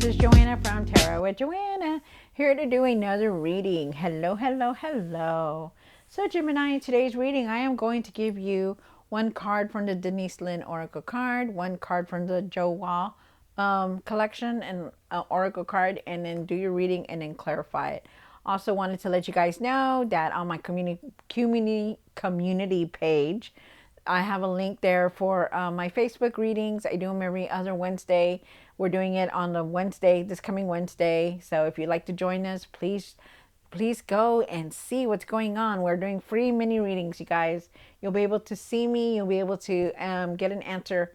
This is Joanna from Tarot with Joanna, here to do another reading. Hello, hello, hello. So Gemini, in today's reading, I am going to give you one card from the Denise Lynn Oracle card, one card from the Joe Wall collection and Oracle card, and then do your reading and then clarify it. Also wanted to let you guys know that on my community page, I have a link there for my Facebook readings. I do them every other Wednesday. We're doing it on the Wednesday, this coming Wednesday. So if you'd like to join us, please go and see what's going on. We're doing free mini readings, you guys. You'll be able to see me. You'll be able to get an answer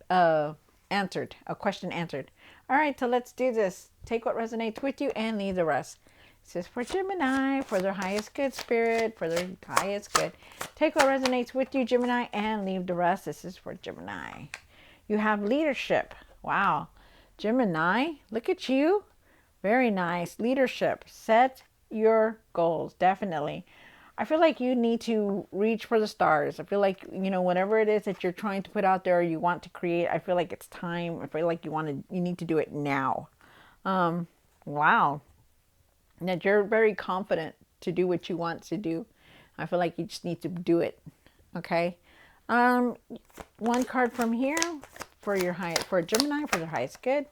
answered, a question answered. All right, so let's do this. Take what resonates with you and leave the rest. This is for Gemini, for their highest good, spirit, for their highest good. Take what resonates with you, Gemini, and leave the rest. This is for Gemini. You have leadership. Wow. Gemini, look at you. Very nice. Leadership. Set your goals. Definitely. I feel like you need to reach for the stars. I feel like, whatever it is that you're trying to put out there or you want to create, I feel like it's time. I feel like you need to do it now. Wow. That you're very confident to do what you want to do. I feel like you just need to do it. Okay. One card from here for Gemini, for their highest good.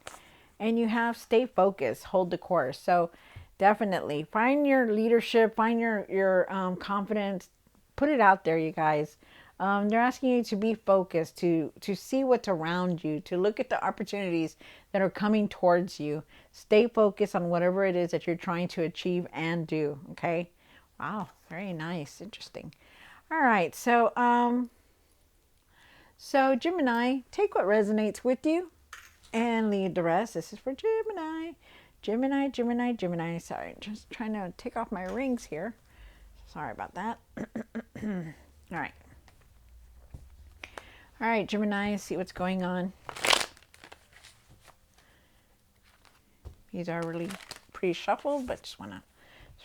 And you have stay focused, hold the course. So definitely find your leadership, find your confidence, put it out there, you guys. They're asking you to be focused, to see what's around you, to look at the opportunities that are coming towards you. Stay focused on whatever it is that you're trying to achieve and do. Okay. Wow. Very nice. Interesting. All right. So Gemini, take what resonates with you and leave the rest. This is for Gemini. Gemini, Gemini, Gemini. Sorry, just trying to take off my rings here. Sorry about that. All right. All right, Gemini, see what's going on. These are really pre-shuffled, but just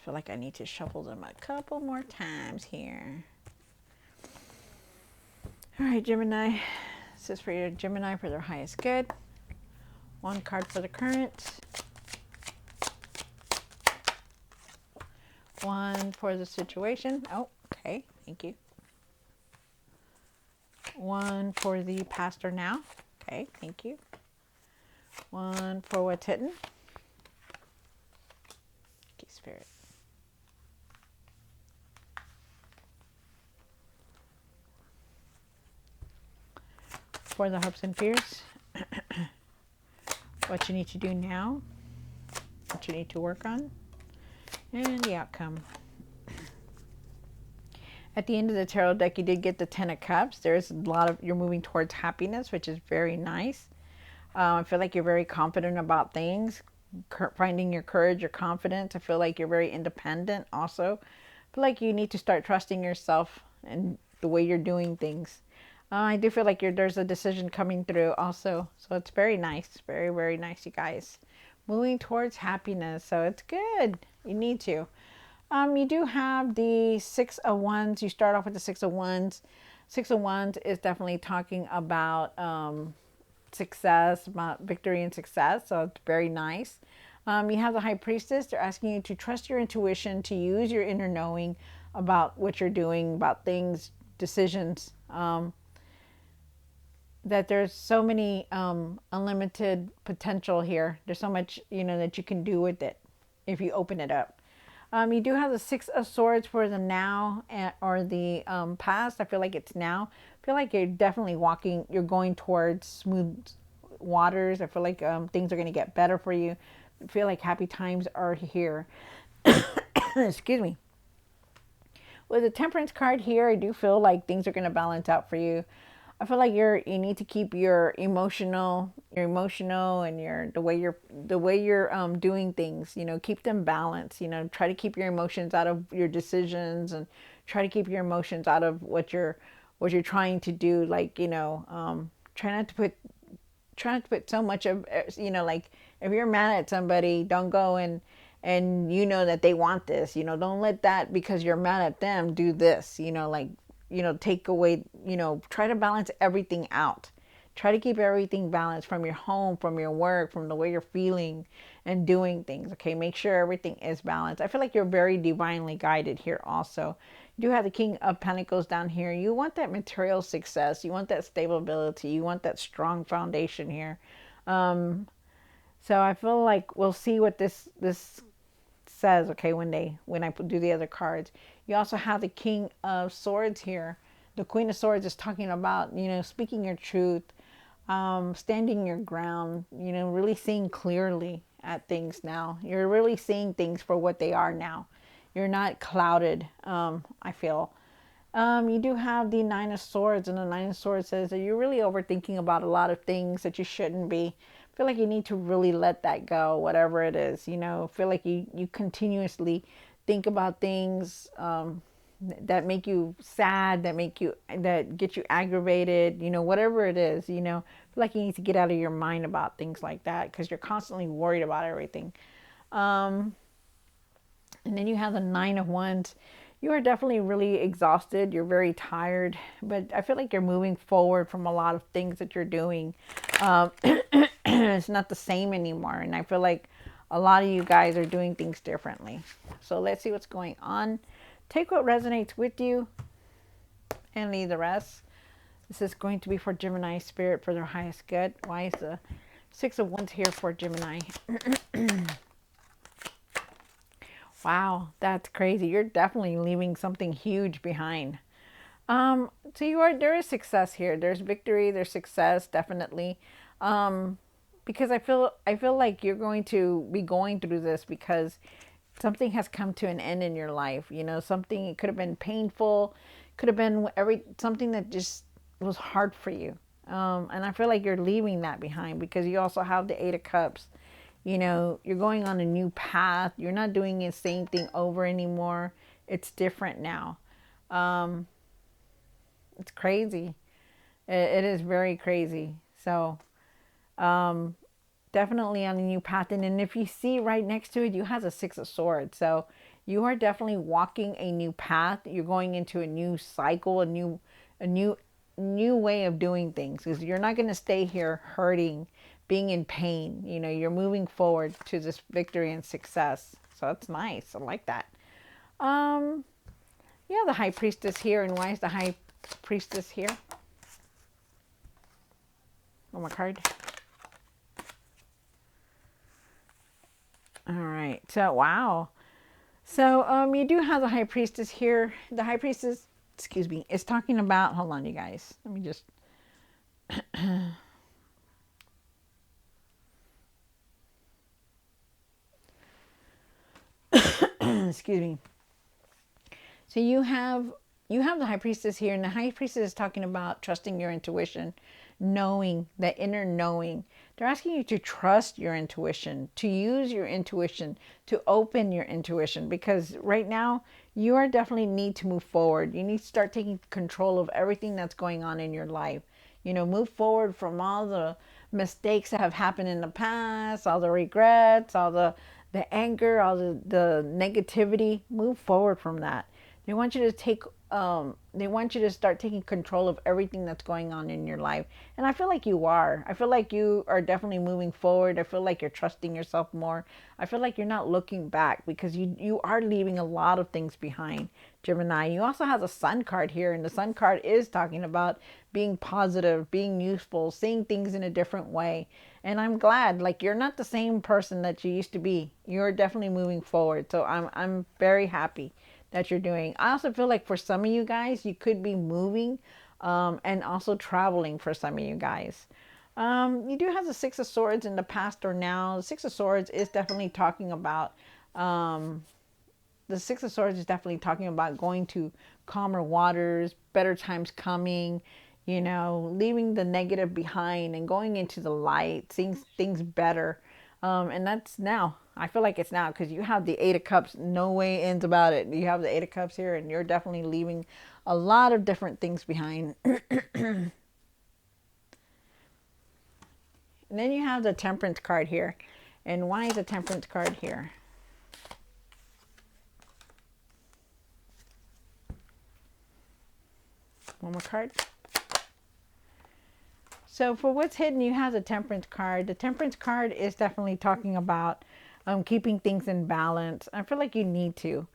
feel like I need to shuffle them a couple more times here. All right, Gemini. This is for your Gemini, for their highest good. One card for the current. One for the situation. Oh, okay. Thank you. One for the past or now. Okay, thank you. One for what's hidden. Okay, Spirit. For the hopes and fears. What you need to do now. What you need to work on. And the outcome. At the end of the tarot deck, you did get the Ten of Cups. There's you're moving towards happiness, which is very nice. I feel like you're very confident about things, finding your courage, your confidence. I feel like you're very independent also. I feel like you need to start trusting yourself and the way you're doing things. I do feel like there's a decision coming through also. So it's very nice. Very, very nice, you guys. Moving towards happiness. So it's good. You need to. You do have the Six of Wands. You start off with the Six of Wands. Six of Wands is definitely talking about success, about victory and success. So it's very nice. You have the High Priestess. They're asking you to trust your intuition, to use your inner knowing about what you're doing, about things, decisions. That there's so many unlimited potential here. There's so much, that you can do with it if you open it up. You do have the Six of Swords for the now or the past. I feel like it's now. I feel like you're definitely you're going towards smooth waters. I feel like things are going to get better for you. I feel like happy times are here. Excuse me. With the Temperance card here, I do feel like things are going to balance out for you. I feel like you need to keep your emotional and the way you're doing things, keep them balanced, try to keep your emotions out of your decisions and try to keep your emotions out of what you're trying to do. Like, try not to put so much of, like if you're mad at somebody, don't go and that they want this, don't let that, because you're mad at them, do this, take away, try to balance everything out. Try to keep everything balanced from your home, from your work, from the way you're feeling and doing things. Okay, make sure everything is balanced. I feel like you're very divinely guided here also. You do have the King of Pentacles down here. You want that material success. You want that stability. You want that strong foundation here. So I feel like we'll see what this says, okay, when I do the other cards. You also have the King of Swords here. The Queen of Swords is talking about, speaking your truth, standing your ground, really seeing clearly at things now. You're really seeing things for what they are now. You're not clouded, I feel. You do have the Nine of Swords, and the Nine of Swords says that you're really overthinking about a lot of things that you shouldn't be. I feel like you need to really let that go, whatever it is. Feel like you continuously think about things that make you sad, that get you aggravated. Whatever it is. Feel like you need to get out of your mind about things like that because you're constantly worried about everything. And then you have the Nine of Wands. You are definitely really exhausted. You're very tired, but I feel like you're moving forward from a lot of things that you're doing. It's not the same anymore. And I feel like a lot of you guys are doing things differently. So let's see what's going on. Take what resonates with you and leave the rest. This is going to be for Gemini spirit for their highest good. Why is the Six of Wands here for Gemini? Wow, that's crazy. You're definitely leaving something huge behind. So there is success here. There's victory, there's success, definitely. Because I feel like you're going to be going through this because something has come to an end in your life. Something, it could have been painful, could have been something that just was hard for you. And I feel like you're leaving that behind because you also have the Eight of Cups. You're going on a new path. You're not doing the same thing over anymore. It's different now. It's crazy. It is very crazy. So, definitely on a new path. And if you see right next to it, you have a Six of Swords. So you are definitely walking a new path. You're going into a new cycle, a new way of doing things, because you're not going to stay here hurting, being in pain. You're moving forward to this victory and success. So that's nice. I like that. Yeah, the High Priestess here. And why is the High Priestess here? One more card. All right. So, wow. So, you do have the High Priestess here. The High Priestess, excuse me, is talking about, hold on, you guys. Let me just, excuse me. So you have the High Priestess here, and the High Priestess is talking about trusting your intuition, knowing, that inner knowing. They're asking you to trust your intuition, to use your intuition, to open your intuition, because right now you are definitely need to move forward. You need to start taking control of everything that's going on in your life. Move forward from all the mistakes that have happened in the past, all the regrets, all the anger, all the negativity. Move forward from that. They want you to start taking control of everything that's going on in your life. And I feel like you are. I feel like you are definitely moving forward. I feel like you're trusting yourself more. I feel like you're not looking back because you are leaving a lot of things behind, Gemini. You also have a Sun card here, and the Sun card is talking about being positive, being useful, seeing things in a different way. And I'm glad, like, you're not the same person that you used to be. You're definitely moving forward. So I'm very happy that you're doing. I also feel like for some of you guys, you could be moving and also traveling for some of you guys. You do have the Six of Swords in the past or now. The Six of Swords is definitely talking about going to calmer waters, better times coming, leaving the negative behind and going into the light, seeing things better. And that's now. I feel like it's now because you have the Eight of Cups. No way ends about it. You have the Eight of Cups here, and you're definitely leaving a lot of different things behind. And then you have the Temperance card here. And why is the Temperance card here? One more card. So for what's hidden, you have the Temperance card. The Temperance card is definitely talking about keeping things in balance. I feel like you need to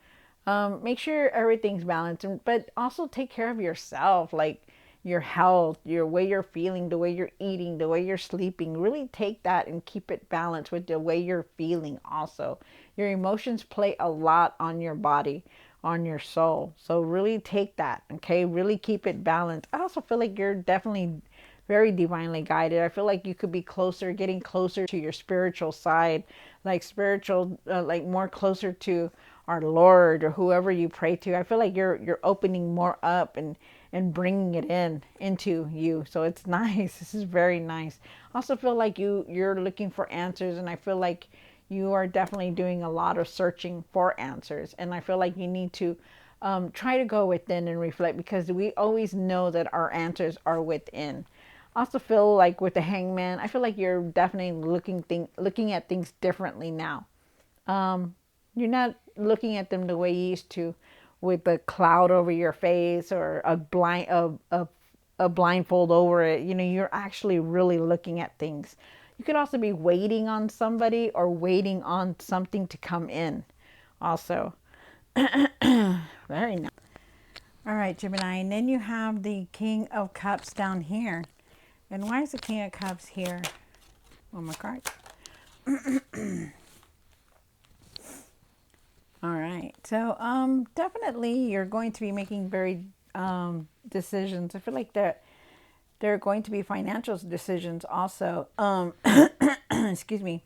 make sure everything's balanced, but also take care of yourself, like your health, your way you're feeling, the way you're eating, the way you're sleeping. Really take that and keep it balanced with the way you're feeling. Also, your emotions play a lot on your body, on your soul. So really take that, okay? Really keep it balanced. I also feel like you're definitely very divinely guided. I feel like you could be closer, getting closer to your spiritual side, like spiritual, like more closer to our Lord or whoever you pray to. I feel like you're opening more up and bringing it into you. So it's nice. This is very nice. I also feel like you're looking for answers, and I feel like you are definitely doing a lot of searching for answers. And I feel like you need to try to go within and reflect, because we always know that our answers are within. I also feel like with the Hangman, I feel like you're definitely looking at things differently now. You're not looking at them the way you used to, with a cloud over your face or a blindfold over it. You know, you're actually really looking at things. You could also be waiting on somebody or waiting on something to come in. Also, very nice. All right, Gemini, and then you have the King of Cups down here. And why is the King of Cups here? One more card. All right. So definitely you're going to be making very decisions. I feel like that there are going to be financial decisions also. Excuse me.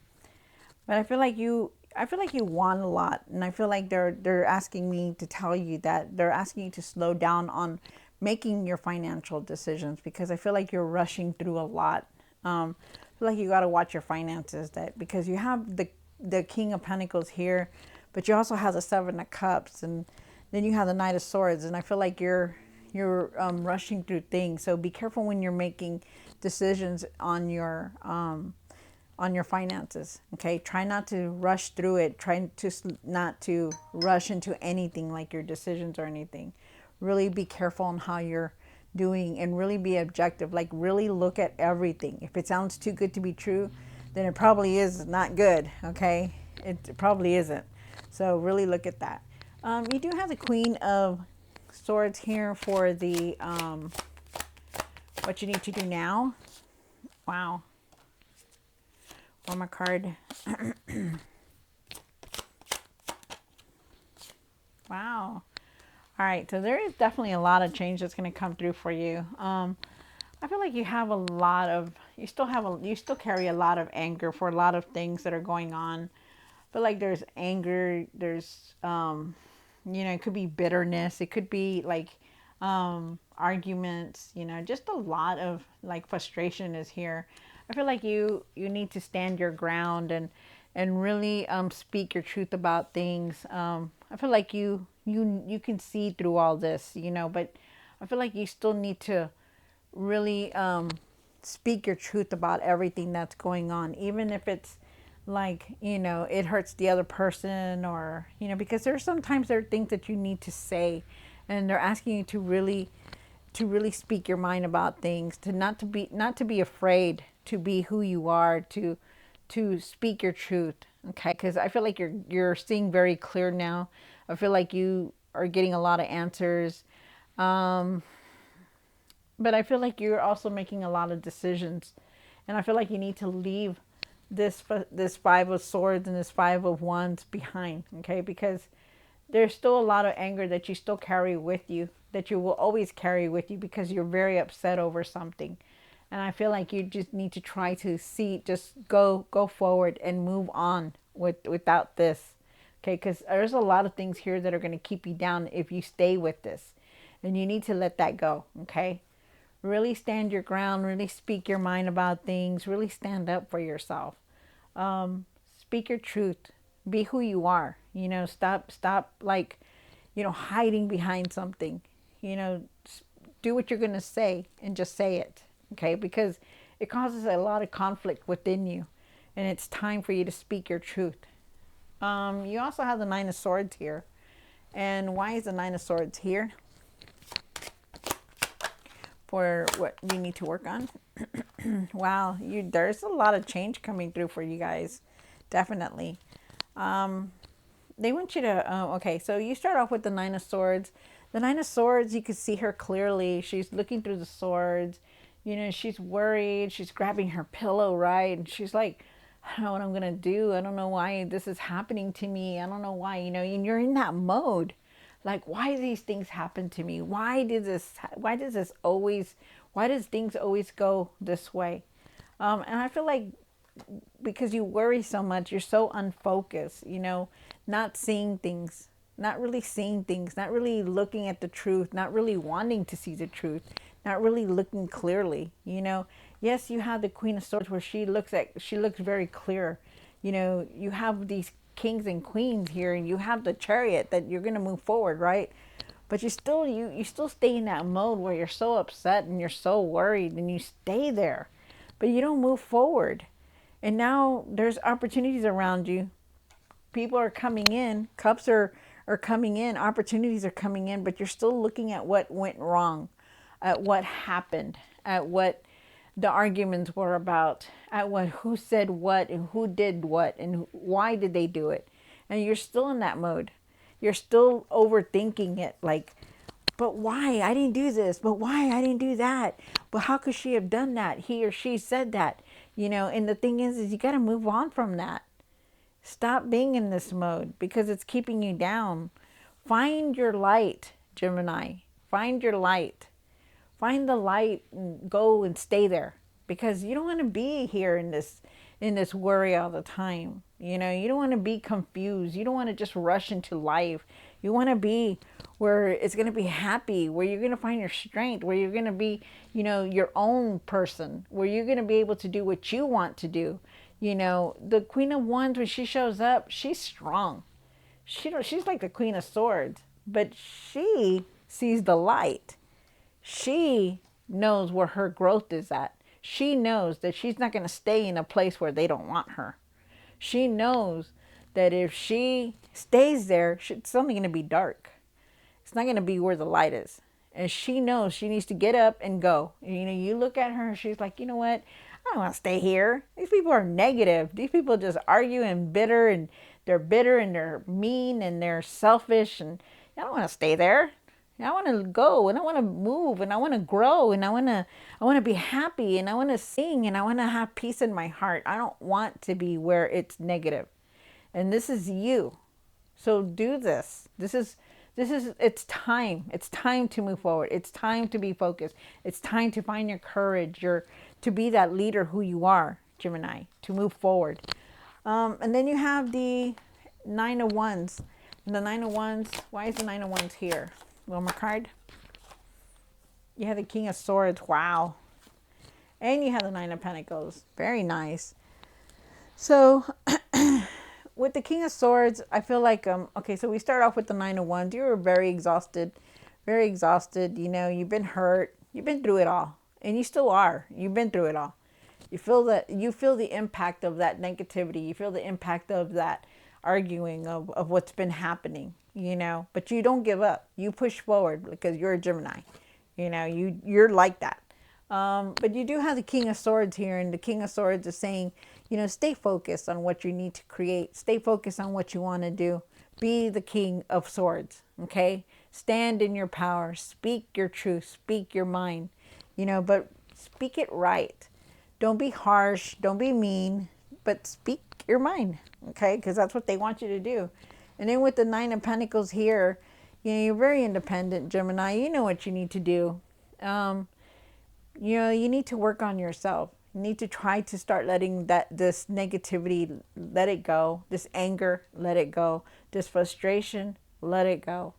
But I feel like you want a lot, and I feel like they're asking me to tell you that they're asking you to slow down on making your financial decisions, because I feel like you're rushing through a lot. I feel like you got to watch your finances, that because you have the King of Pentacles here, but you also have the Seven of Cups, and then you have the Knight of Swords, and I feel like you're rushing through things. So be careful when you're making decisions on your finances. Okay, try not to rush through it. Try to not to rush into anything, like your decisions or anything. Really be careful on how you're doing, and really be objective. Like really look at everything. If it sounds too good to be true, then it probably is not good. Okay, it probably isn't. So really look at that. You do have the Queen of Swords here for the what you need to do now. Wow. One more card. Wow. All right, so there is definitely a lot of change that's going to come through for you. I feel like you have a lot of, you still carry a lot of anger for a lot of things that are going on. I feel like there's anger, there's, it could be bitterness, it could be like arguments, just a lot of like frustration is here. I feel like you need to stand your ground and really speak your truth about things. I feel like you can see through all this, but I feel like you still need to really speak your truth about everything that's going on, even if it's like, it hurts the other person, or, because sometimes there are things that you need to say, and they're asking you to really speak your mind about things, to not to be afraid to be who you are, to speak your truth. Okay, because I feel like you're seeing very clear now. I feel like you are getting a lot of answers, but I feel like you're also making a lot of decisions, and I feel like you need to leave this Five of Swords and this Five of Wands behind. Okay, because there's still a lot of anger that you still carry with you, that you will always carry with you, because you're very upset over something. And I feel like you just need to try to just go forward and move on without this. Okay, because there's a lot of things here that are going to keep you down if you stay with this. And you need to let that go, okay? Really stand your ground, really speak your mind about things, really stand up for yourself. Speak your truth. Be who you are. Stop like, hiding behind something. Do what you're going to say and just say it. Okay, because it causes a lot of conflict within you, and it's time for you to speak your truth. You also have the Nine of Swords here. And why is the Nine of Swords here? for what you need to work on. Wow, there's a lot of change coming through for you guys, definitely. They want you to, okay, so you start off with the Nine of Swords. The Nine of Swords, you can see her clearly. She's looking through the swords. You know, she's worried. She's grabbing her pillow, right? And she's like, I don't know what I'm going to do. I don't know why this is happening to me. I don't know why, you know, and you're in that mode. Like, why do these things happen to me? Why does this always, why does things always go this way? And I feel like because you worry so much, you're so unfocused, you know, not seeing things, not really seeing things, not really looking at the truth, not really wanting to see the truth, not really looking clearly, you know. Yes, you have the Queen of Swords where she looks very clear. You know, you have these kings and queens here, and you have the Chariot that you're going to move forward, right? But you still stay in that mode where you're so upset and you're so worried and you stay there, but you don't move forward. And now there's opportunities around you. People are coming in, are coming in, opportunities are coming in, but you're still looking at what went wrong, at what happened, at what the arguments were about, at what who said what and who did what and why did they do it. And you're still in that mode. You're still overthinking it, like, but why? I didn't do this. But why? I didn't do that. But how could she have done that? He or she said that. You know, and the thing is you got to move on from that. Stop being in this mode because it's keeping you down. Find your light, Gemini. Find your light. Find the light and go and stay there, because you don't want to be here in this worry all the time. You know, you don't want to be confused. You don't want to just rush into life. You want to be where it's going to be happy, where you're going to find your strength, where you're going to be, you know, your own person, where you're going to be able to do what you want to do. You know, the Queen of Wands, when she shows up, she's strong. She's like the Queen of Swords, but she sees the light. She knows where her growth is at. She knows that she's not going to stay in a place where they don't want her. She knows that if she stays there, it's only going to be dark. It's not going to be where the light is. And she knows she needs to get up and go. You know, you look at her and she's like, you know what? I don't want to stay here. These people are negative. These people just argue and bitter, and they're mean and they're selfish, and I don't want to stay there. I want to go, and I want to move, and I want to grow, and I want to be happy, and I want to sing, and I want to have peace in my heart. I don't want to be where it's negative. And this is you. So do this. This is it's time. It's time to move forward. It's time to be focused. It's time to find your courage, to be that leader who you are, Gemini, to move forward. And then you have the Nine of Wands. And the Nine of Wands, why is the Nine of Wands here? One more card. You have the King of Swords. Wow. And you have the Nine of Pentacles. Very nice. So with the King of Swords, I feel like, okay, so we start off with the Nine of Wands. You were very exhausted. Very exhausted. You know, you've been hurt. You've been through it all. And you still are. You've been through it all. You feel the impact of that negativity. You feel the impact of that arguing, of what's been happening, you know, but you don't give up. You push forward because you're a Gemini. You know, you're like that. But you do have the King of Swords here, and the King of Swords is saying, you know, stay focused on what you need to create. Stay focused on what you want to do. Be the King of Swords, okay? Stand in your power. Speak your truth. Speak your mind, you know, but speak it right. Don't be harsh. Don't be mean, but speak your mind, okay? Because that's what they want you to do. And then with the Nine of Pentacles here, you know, you're very independent, Gemini. You know what you need to do. You know, you need to work on yourself. You need to try to start letting this negativity, let it go. This anger, let it go. This frustration, let it go.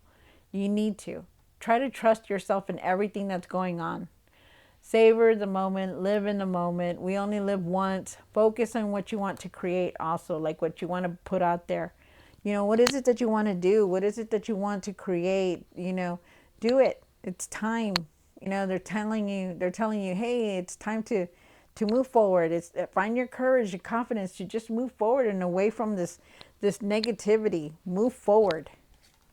You need to. Try to trust yourself in everything that's going on. Savor the moment, live in the moment. We only live once. Focus on what you want to create also, like what you want to put out there. You know, what is it that you want to do? What is it that you want to create? You know, do it. It's time. You know, they're telling you, hey, it's time to move forward. It's find your courage, your confidence to just move forward and away from this negativity. Move forward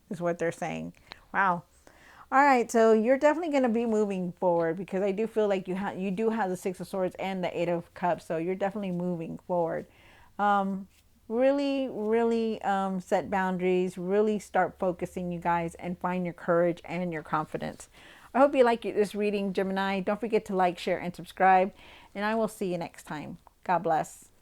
is what they're saying. Wow. All right, so you're definitely going to be moving forward because I do feel like you do have the Six of Swords and the Eight of Cups, so you're definitely moving forward. Um, really set boundaries. Really start focusing, you guys, and find your courage and your confidence. I hope you like this reading, Gemini. Don't forget to like, share, and subscribe, and I will see you next time. God bless.